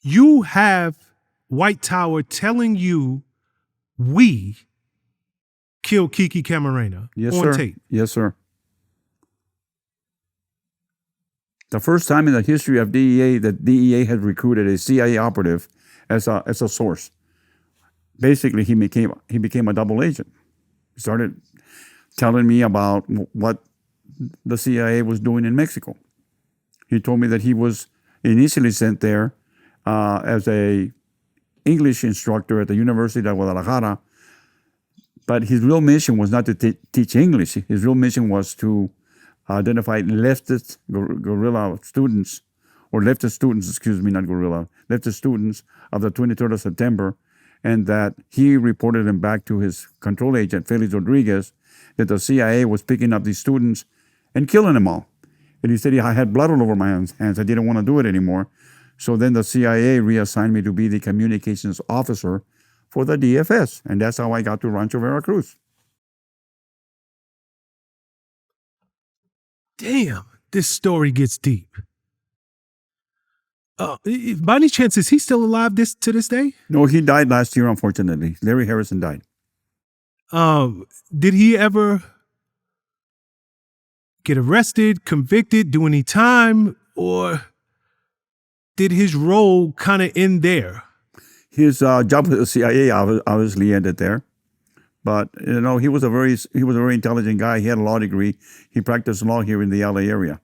You have White Tower telling you we killed Kiki Camarena on tape. Yes, sir. The first time in the history of DEA that DEA had recruited a CIA operative as a source. Basically, he became a double agent. He started telling me about what the CIA was doing in Mexico. He told me that he was initially sent there as a English instructor at the University of Guadalajara, but his real mission was not to teach English. His real mission was to identify leftist guerrilla students, or leftist students, not guerrilla, leftist students of the 23rd of September, and that he reported them back to his control agent, Felix Rodriguez, that the CIA was picking up these students and killing them all. And he said, I had blood all over my hands. I didn't want to do it anymore. So then the CIA reassigned me to be the communications officer for the DFS. And that's how I got to Rancho Veracruz. Damn, this story gets deep. By any chance, is he still alive to this day? No, he died last year, unfortunately. Larry Harrison died. Did he ever get arrested, convicted, do any time, or did his role kind of end there? His job with the CIA obviously ended there. But he was a very intelligent guy. He had a law degree. He practiced law here in the LA area.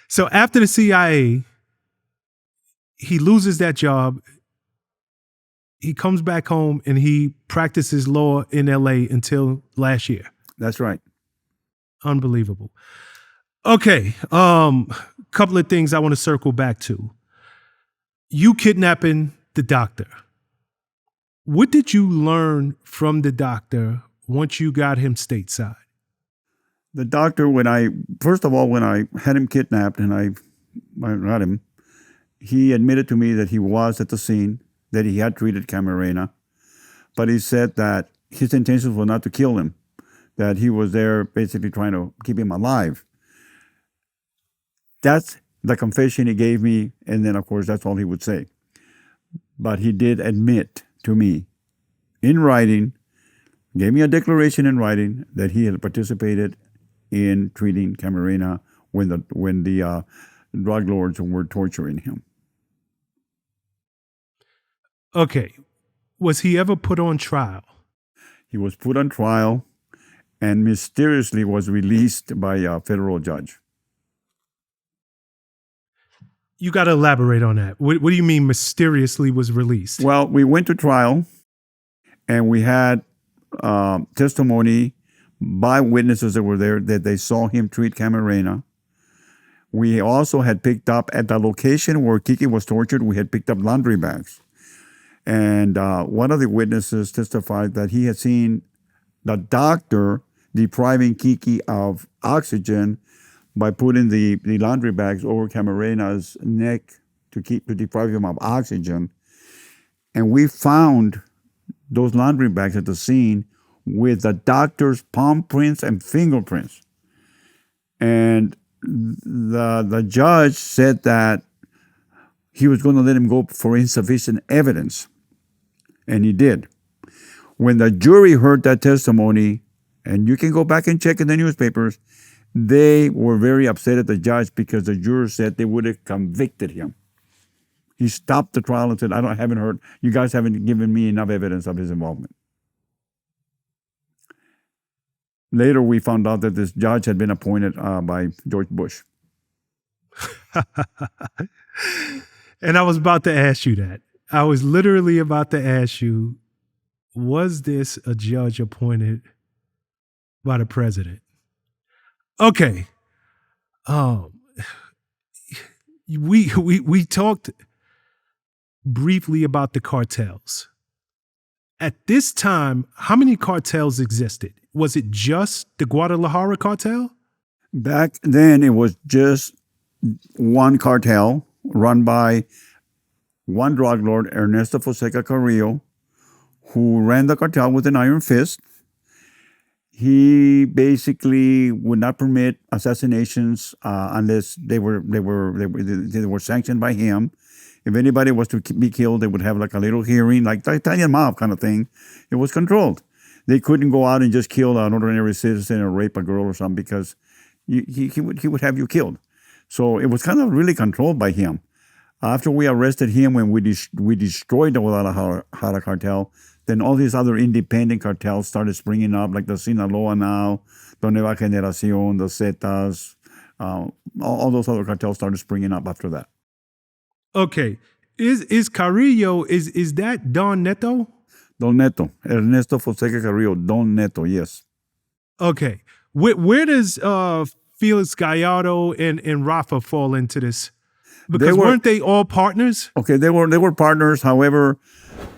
So after the CIA, he loses that job. He comes back home and he practices law in LA until last year. That's right. Unbelievable. Okay. Couple of things I want to circle back to. You kidnapping the doctor. What did you learn from the doctor once you got him stateside? The doctor, when I had him kidnapped and I got him, he admitted to me that he was at the scene, that he had treated Camarena, but he said that his intentions were not to kill him, that he was there basically trying to keep him alive. That's the confession he gave me, and then, of course, that's all he would say. But he did admit to me in writing, gave me a declaration in writing that he had participated in treating Camarena when the drug lords were torturing him. Okay. Was he ever put on trial? He was put on trial and mysteriously was released by a federal judge. You got to elaborate on that. What do you mean mysteriously was released? Well, we went to trial and we had testimony by witnesses that were there that they saw him treat Camarena. We also had picked up at the location where Kiki was tortured, we had picked up laundry bags. And one of the witnesses testified that he had seen the doctor depriving Kiki of oxygen by putting the laundry bags over Camarena's neck to deprive him of oxygen. And we found those laundry bags at the scene with the doctor's palm prints and fingerprints. And the judge said that he was going to let him go for insufficient evidence. And he did. When the jury heard that testimony, and you can go back and check in the newspapers, they were very upset at the judge because the jurors said they would have convicted him. He stopped the trial and said, haven't heard, you guys haven't given me enough evidence of his involvement. Later, we found out that this judge had been appointed by George Bush. And I was about to ask you that. I was literally about to ask you, was this a judge appointed by the president? Okay. We talked briefly about the cartels. At this time, how many cartels existed? Was it just the Guadalajara cartel? Back then, it was just one cartel run by one drug lord, Ernesto Fonseca Carrillo, who ran the cartel with an iron fist. He basically would not permit assassinations unless they were sanctioned by him. If anybody was to be killed, they would have like a little hearing, like the Italian mob kind of thing. It was controlled. They couldn't go out and just kill an ordinary citizen or rape a girl or something because he would have you killed. So it was kind of really controlled by him. After we arrested him, when we destroyed the Guadalajara cartel, then all these other independent cartels started springing up, like the Sinaloa now, the Nueva Generación, the Zetas, all those other cartels started springing up after that. Okay. Is Carrillo, is that Don Neto? Don Neto, Ernesto Fonseca Carrillo, Don Neto, yes. Okay. Where does Felix Gallardo and Rafa fall into this? Because weren't they all partners? Okay, they were partners. However,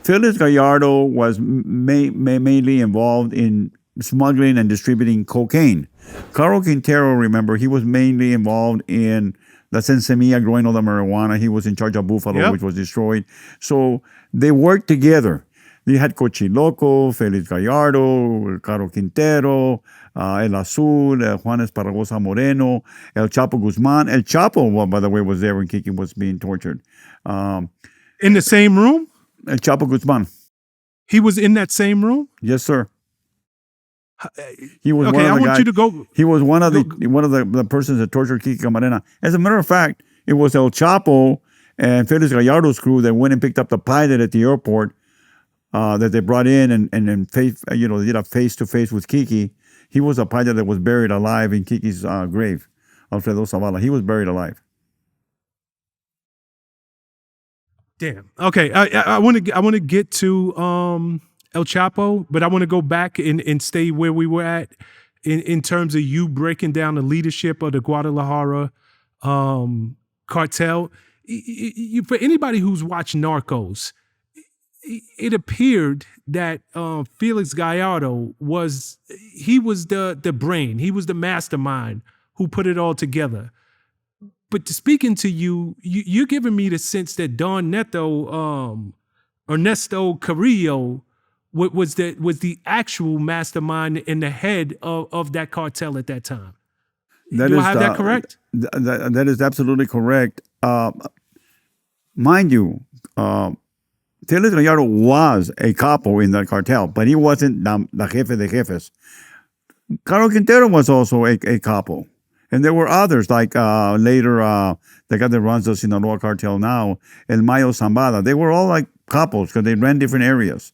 Felix Gallardo was mainly involved in smuggling and distributing cocaine. Carlos Quintero, remember, he was mainly involved in La Sensemilla, growing all the marijuana. He was in charge of Buffalo, which was destroyed. So they worked together. They had Cochiloco, Felix Gallardo, Carlos Quintero, El Azul, Juan Esparragosa Moreno, El Chapo Guzman. El Chapo, well, by the way, was there when Kiki was being tortured. In the same room? El Chapo Guzman. He was in that same room? Yes, sir. He was okay, one of the I want guys. you to go. He was one of the persons that tortured Kiki Camarena. As a matter of fact, it was El Chapo and Felix Gallardo's crew that went and picked up the pilot at the airport that they brought in and they did a face-to-face with Kiki. He was a pilot that was buried alive in Kiki's grave, Alfredo Zavala. He was buried alive. Damn. Okay, I want to get to El Chapo, but I want to go back and stay where we were at in terms of you breaking down the leadership of the Guadalajara cartel. For anybody who's watched Narcos, it appeared that Felix Gallardo was the brain. He was the mastermind who put it all together. But speaking to you're giving me the sense that Don Neto, Ernesto Carrillo, was the actual mastermind and the head of that cartel at that time. Do I have that correct? That is absolutely correct. Mind you, Felix Gallardo was a capo in that cartel, but he wasn't the jefe de jefes. Carlos Quintero was also a capo. And there were others, like later, the guy that runs the Sinaloa cartel now, El Mayo Zambada. They were all like capos because they ran different areas.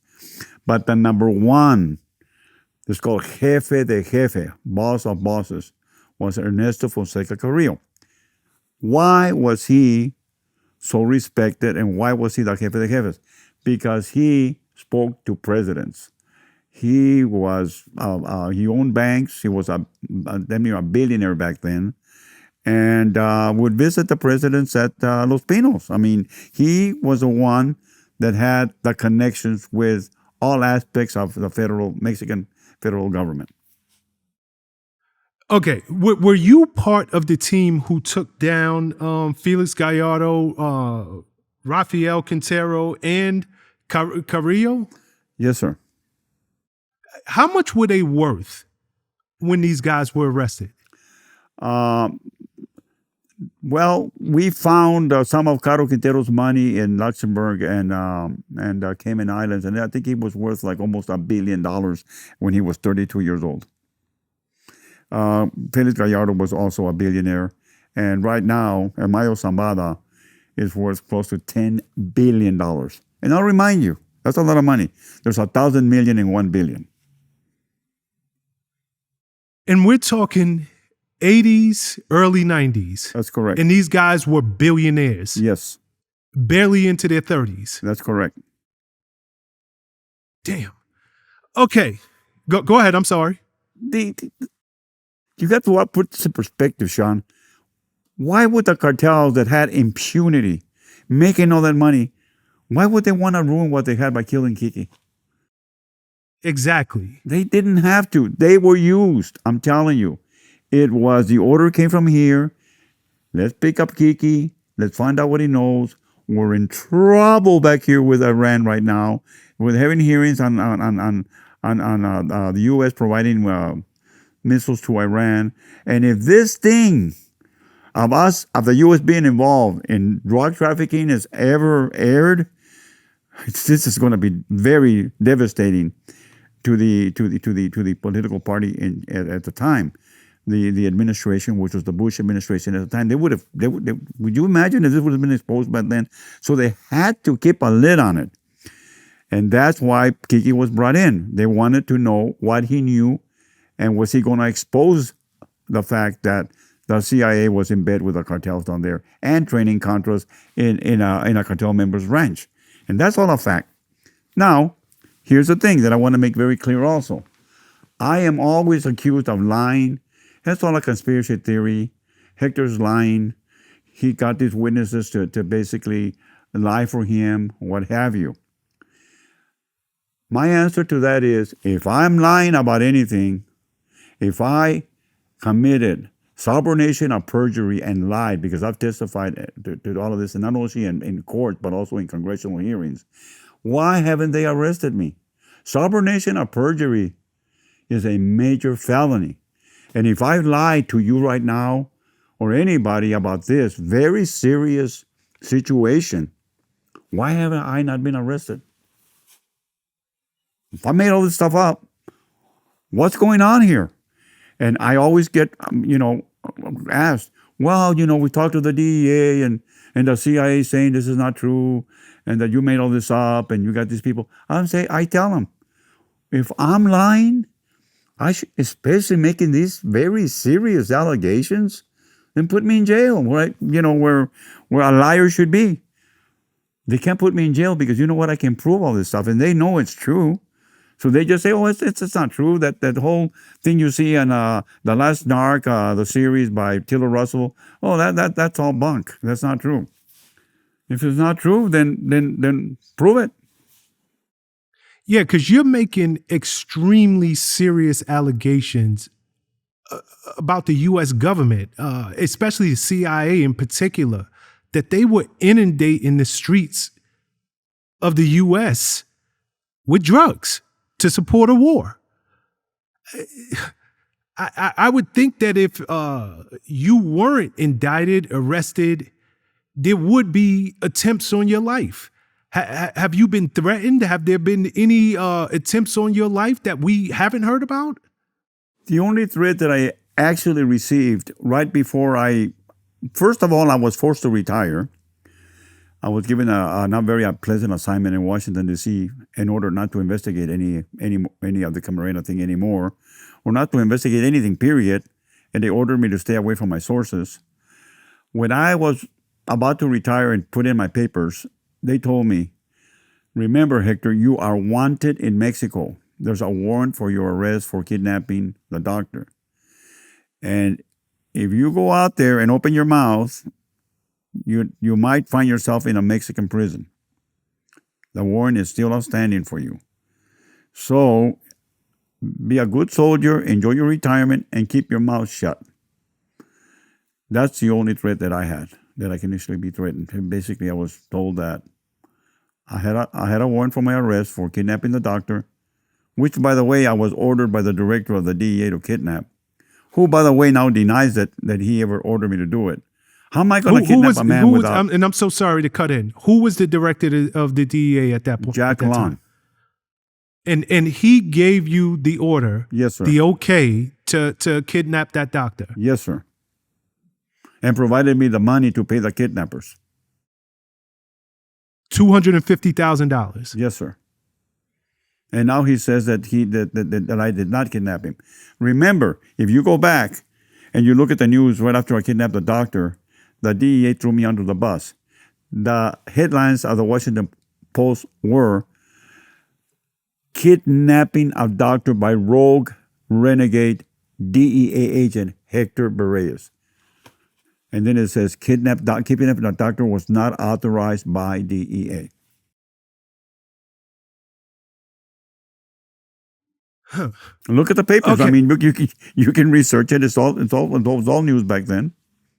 But the number one, it's called jefe de jefe, boss of bosses, was Ernesto Fonseca Carrillo. Why was he so respected and why was he the jefe de jefes? Because he spoke to presidents. He was he owned banks. He was a billionaire back then, and would visit the presidents at Los Pinos. I mean, he was the one that had the connections with all aspects of the Mexican federal government. Okay, were you part of the team who took down Felix Gallardo, Rafael Quintero, and Carrillo? Yes, sir. How much were they worth when these guys were arrested? Well, we found some of Carlos Quintero's money in Luxembourg and Cayman Islands, and I think he was worth like almost $1 billion when he was 32 years old. Felix Gallardo was also a billionaire, and right now, Mayo Zambada is worth close to $10 billion. And I'll remind you, that's a lot of money. There's 1,000 million and 1 billion. And we're talking 80s, early 90s. That's correct. And these guys were billionaires. Yes. Barely into their 30s. That's correct. Damn. Okay. Go ahead. I'm sorry. You got to put this in perspective, Sean. Why would the cartels that had impunity, making all that money, why would they want to ruin what they had by killing Kiki? Exactly. They didn't have to. They were used. I'm telling you. It was the order came from here. Let's pick up Kiki. Let's find out what he knows. We're in trouble back here with Iran right now. We're having hearings on the U.S. providing missiles to Iran. And if this thing of the U.S. being involved in drug trafficking is ever aired, this is going to be very devastating to the political party at the time, the administration, which was the Bush administration at the time. Would you imagine if this would have been exposed by then? So they had to keep a lid on it. And that's why Kiki was brought in. They wanted to know what he knew, and was he going to expose the fact that the CIA was in bed with the cartels down there and training Contras in a cartel member's ranch. And that's all a fact. Now, here's the thing that I want to make very clear also. I am always accused of lying. That's all a conspiracy theory. Hector's lying. He got these witnesses to basically lie for him, what have you. My answer to that is, if I'm lying about anything, if I committed subornation or perjury and lied, because I've testified to all of this, and not only in court, but also in congressional hearings, why haven't they arrested me? Subornation or perjury is a major felony. And if I lie to you right now, or anybody about this very serious situation, why haven't I not been arrested? If I made all this stuff up, what's going on here? And I always get, asked, well, we talked to the DEA and the CIA saying this is not true and that you made all this up and you got these people. I tell them, if I'm lying, especially making these very serious allegations, then put me in jail, right? Where a liar should be. They can't put me in jail because you know what? I can prove all this stuff, and they know it's true. So they just say, oh, it's not true. That whole thing you see on The Last Narc, the series by Tiller Russell, oh, that's all bunk. That's not true. If it's not true, then prove it. Yeah, because you're making extremely serious allegations about the U.S. government, especially the CIA in particular, that they were inundating the streets of the U.S. with drugs to support a war. I would think that if you weren't indicted, arrested, there would be attempts on your life. Have you been threatened? Have there been any attempts on your life that we haven't heard about? The only threat that I actually received right before first of all, I was forced to retire. I was given a not very pleasant assignment in Washington, D.C. in order not to investigate any of the Camarena thing anymore, or not to investigate anything, period. And they ordered me to stay away from my sources. When I was about to retire and put in my papers, they told me, remember, Hector, you are wanted in Mexico. There's a warrant for your arrest for kidnapping the doctor. And if you go out there and open your mouth, you might find yourself in a Mexican prison. The warrant is still outstanding for you. So be a good soldier, enjoy your retirement, and keep your mouth shut. That's the only threat that I had, that I can initially be threatened. And basically, I was told that I had a warrant for my arrest for kidnapping the doctor, which, by the way, I was ordered by the director of the DEA to kidnap, who, by the way, now denies that he ever ordered me to do it. How am I going to kidnap a man without... and I'm so sorry to cut in. Who was the director of the DEA at that point? Jack Long. And he gave you the order, yes, sir, the okay to kidnap that doctor. Yes, sir. And provided me the money to pay the kidnappers. $250,000. Yes, sir. And now he says that that I did not kidnap him. Remember, if you go back and you look at the news right after I kidnapped the doctor, the DEA threw me under the bus. The headlines of the Washington Post were, kidnapping of doctor by rogue renegade DEA agent Hector Berrellez. And then it says, kidnapping the doctor was not authorized by DEA. Huh. Look at the papers. Okay. I mean, you can research it. It's all news back then.